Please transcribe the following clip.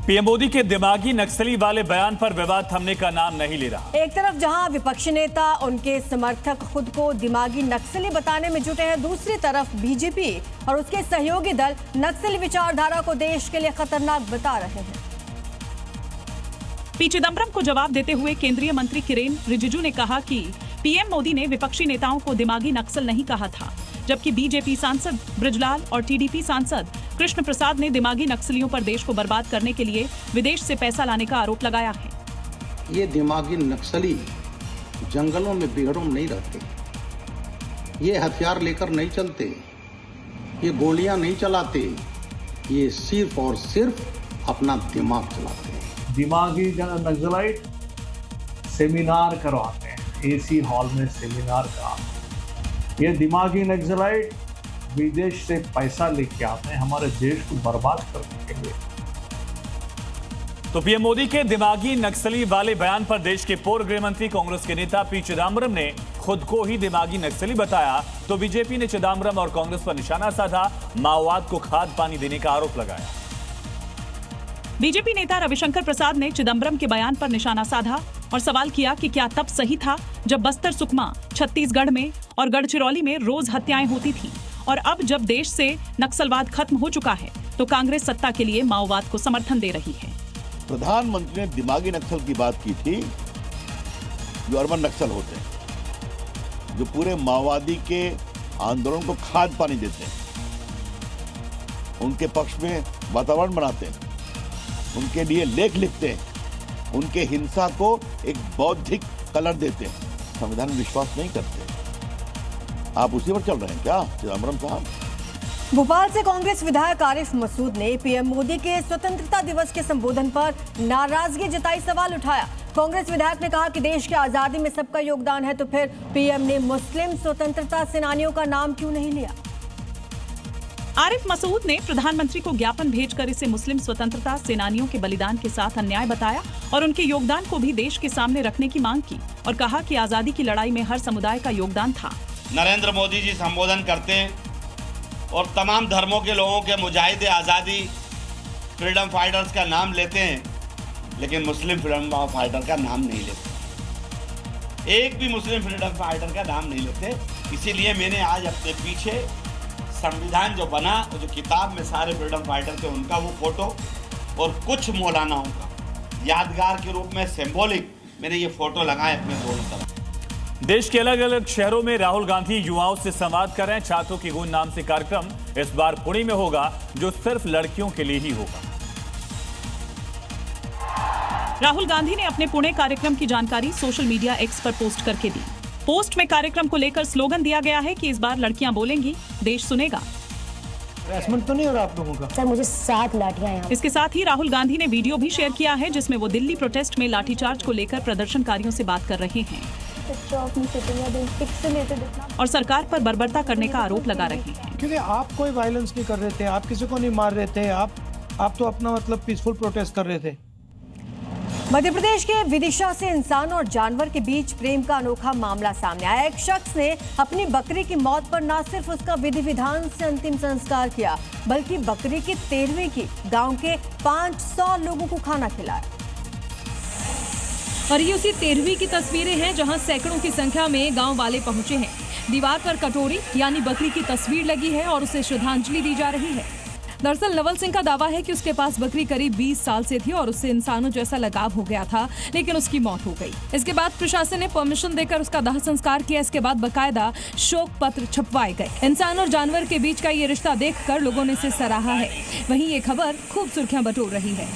PM Modi के दिमागी नक्सली वाले बयान पर विवाद थमने का नाम नहीं ले रहा। एक तरफ जहां विपक्षी नेता उनके समर्थक खुद को दिमागी नक्सली बताने में जुटे हैं, दूसरी तरफ बीजेपी और उसके सहयोगी दल नक्सली विचारधारा को देश के लिए खतरनाक बता रहे हैं। पी चिदम्बरम को जवाब देते हुए केंद्रीय मंत्री किरेन रिजिजू ने कहा कि पीएम मोदी ने विपक्षी नेताओं को दिमागी नक्सल नहीं कहा था, जबकि बीजेपी सांसद बृजलाल और टीडीपी सांसद कृष्ण प्रसाद ने दिमागी नक्सलियों पर देश को बर्बाद करने के लिए विदेश से पैसा लाने का आरोप लगाया है। ये दिमागी नक्सली जंगलों में बेघरों में नहीं रहते, ये हथियार लेकर नहीं चलते, ये गोलियां नहीं चलाते, ये सिर्फ और सिर्फ अपना दिमाग चलाते हैं। दिमागी नक्सलाइट सेमिनार करवाते हैं, एसी हॉल में सेमिनार कराते। ये दिमागी नक्सलाइट विदेश से पैसा लेके आते हैं हमारे देश को बर्बाद करने के लिए। तो पीएम मोदी के दिमागी नक्सली वाले बयान पर देश के पूर्व गृह मंत्री कांग्रेस के नेता पी चिदम्बरम ने खुद को ही दिमागी नक्सली बताया, तो बीजेपी ने चिदम्बरम और कांग्रेस पर निशाना साधा, माओवाद को खाद पानी देने का आरोप लगाया। बीजेपी नेता रविशंकर प्रसाद ने चिदम्बरम के बयान पर निशाना साधा और सवाल किया कि क्या तब सही था जब बस्तर, सुकमा, छत्तीसगढ़ में और गढ़चिरौली में रोज हत्याएं होती थी, और अब जब देश से नक्सलवाद खत्म हो चुका है तो कांग्रेस सत्ता के लिए माओवाद को समर्थन दे रही है। प्रधानमंत्री ने दिमागी नक्सल की बात की थी, जो अर्बन नक्सल होते हैं, जो पूरे माओवादी के आंदोलन को खाद पानी देते हैं, उनके पक्ष में वातावरण बनाते हैं, उनके लिए लेख लिखते हैं, उनके हिंसा को एक बौद्धिक कलर देते हैं, संविधान में विश्वास नहीं करते। आप उसी पर चल रहे हैं क्या चिदम्बरम साहब? भोपाल से कांग्रेस विधायक आरिफ मसूद ने पीएम मोदी के स्वतंत्रता दिवस के संबोधन पर नाराजगी जताई, सवाल उठाया। कांग्रेस विधायक ने कहा कि देश की आजादी में सबका योगदान है, तो फिर पीएम ने मुस्लिम स्वतंत्रता सेनानियों का नाम क्यों नहीं लिया? आरिफ मसूद ने प्रधानमंत्री को ज्ञापन भेजकर इसे मुस्लिम स्वतंत्रता सेनानियों के बलिदान के साथ अन्याय बताया और उनके योगदान को भी देश के सामने रखने की मांग की और कहा कि आजादी की लड़ाई में हर समुदाय का योगदान था। नरेंद्र मोदी जी संबोधन करते हैं और तमाम धर्मों के लोगों के मुजाहिद आज़ादी फ्रीडम फाइटर्स का नाम लेते हैं, लेकिन मुस्लिम फ्रीडम फाइटर का नाम नहीं लेते। एक भी मुस्लिम फ्रीडम फाइटर का नाम नहीं लेते। इसीलिए मैंने आज अपने पीछे संविधान जो बना, जो किताब में सारे फ्रीडम फाइटर थे उनका वो फोटो और कुछ मौलानाओं का यादगार के रूप में सिंबॉलिक मैंने ये फोटो लगाए अपने दोनों तरफ। देश के अलग अलग शहरों में राहुल गांधी युवाओं से संवाद कर रहे हैं। छात्रों की गूंज नाम से कार्यक्रम इस बार पुणे में होगा, जो सिर्फ लड़कियों के लिए ही होगा। राहुल गांधी ने अपने पुणे कार्यक्रम की जानकारी सोशल मीडिया एक्स पर पोस्ट करके दी। पोस्ट में कार्यक्रम को लेकर स्लोगन दिया गया है कि इस बार लड़कियां बोलेंगी, देश सुनेगा। हरासमेंट तो नहीं हो रहा आप लोगों का? सर, मुझे 7 लाठियां हैं। इसके साथ ही राहुल गांधी ने वीडियो भी शेयर किया है, जिसमें वो दिल्ली प्रोटेस्ट में लाठीचार्ज को लेकर प्रदर्शनकारियों से बात कर रहे हैं और सरकार पर बर्बरता करने का आरोप लगा रहे हैं। क्योंकि आप कोई वायलेंस नहीं कर रहे थे, आप किसी को नहीं मार रहे थे, आप तो अपना मतलब पीसफुल प्रोटेस्ट कर रहे थे। मध्य प्रदेश के विदिशा से इंसान और जानवर के बीच प्रेम का अनोखा मामला सामने आया। एक शख्स ने अपनी बकरी की मौत पर न सिर्फ उसका विधि विधान से अंतिम संस्कार किया, बल्कि बकरी की 13वीं की गांव के 500 लोगों को खाना खिलाया। और ये उसी 13वीं की तस्वीरें हैं जहां सैकड़ों की संख्या में गांव वाले पहुंचे हैं। दीवार पर कटोरी यानी बकरी की तस्वीर लगी है और उसे श्रद्धांजलि दी जा रही है। दरअसल नवल सिंह का दावा है कि उसके पास बकरी करीब 20 साल से थी और उससे इंसानों जैसा लगाव हो गया था, लेकिन उसकी मौत हो गई। इसके बाद प्रशासन ने परमिशन देकर उसका दाह संस्कार किया। इसके बाद बकायदा शोक पत्र छपवाए गए। इंसान और जानवर के बीच का ये रिश्ता देखकर लोगों ने इसे सराहा है। वहीं ये खबर खूब सुर्खियां बटोर रही है।